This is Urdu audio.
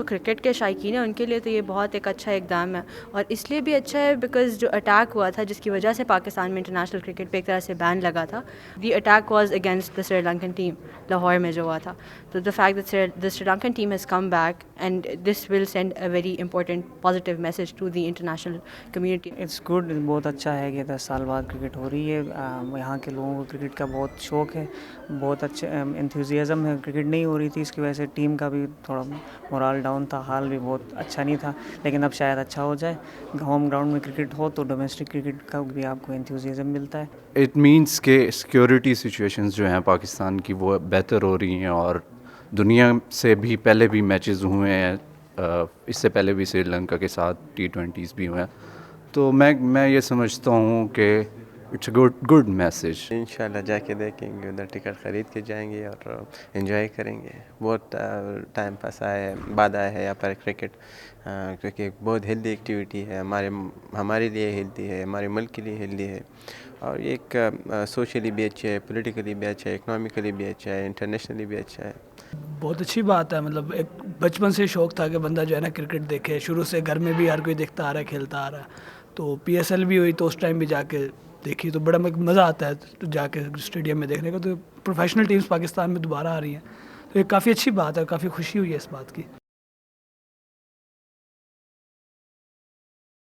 جو کرکٹ کے شائقین ہیں ان کے لیے تو یہ بہت ایک اچھا اقدام ہے، اور اس لیے بھی اچھا ہے بیکاز جو اٹیک ہوا تھا جس کی وجہ سے پاکستان میں انٹرنیشنل کرکٹ پہ ایک طرح سے بین لگا تھا، the attack was against the Sri Lankan team, Lahore میں جو ہوا تھا. تو the fact that the Sri Lankan team has come back and this will send a very important positive message to the international community. It's good, بہت اچھا ہے کہ 10 سال بعد کرکٹ ہو رہی ہے. یہاں کے لوگوں کو کرکٹ کا بہت شوق ہے، بہت اچھے انتھوزیازم ہے. کرکٹ نہیں ہو رہی تھی، اس کی وجہ سے ٹیم کا بھی تھوڑا مورال ڈاؤن تھا، حال بھی بہت اچھا نہیں تھا، لیکن اب شاید اچھا ہو جائے. ہوم گراؤنڈ میں کرکٹ ہو تو ڈومیسٹک کرکٹ کا بھی آپ کو انتھوزیازم ملتا ہے. اٹ مینس کہ سیکیورٹی سچویشنز جو ہیں پاکستان کی وہ بہتر ہو رہی ہیں، اور دنیا سے بھی پہلے بھی میچز ہوئے ہیں، اس سے پہلے بھی سری لنکا کے ساتھ T20s بھی ہوئے ہیں. تو میں یہ سمجھتا ہوں کہ اٹس اے گڈ میسج. انشاءاللہ جا کے دیکھیں گے، ادھر ٹکٹ خرید کے جائیں گے اور انجوائے کریں گے. بہت ٹائم پاس بعد آیا ہے یہاں پر کرکٹ، کیونکہ بہت ہیلدی ایکٹیویٹی ہے، ہمارے لیے ہیلدی ہے، ہمارے ملک کے لیے ہیلدی ہے، اور ایک سوشلی بھی اچھا ہے، پولیٹیکلی بھی اچھا ہے، اکنامکلی بھی اچھا ہے، انٹرنیشنلی بھی اچھا ہے. بہت اچھی بات ہے. مطلب ایک بچپن سے شوق تھا کہ بندہ جو ہے نا کرکٹ دیکھے، شروع سے گھر میں بھی ہر کوئی دیکھتا آ رہا ہے، کھیلتا آ رہا ہے. تو PSL بھی ہوئی تو اس ٹائم بھی جا کے دیکھی تو بڑا مزہ آتا ہے جا کے اسٹیڈیم میں دیکھنے کا. تو پروفیشنل ٹیمز پاکستان میں دوبارہ آ رہی ہیں تو یہ کافی اچھی بات ہے، کافی خوشی ہوئی ہے اس بات کی.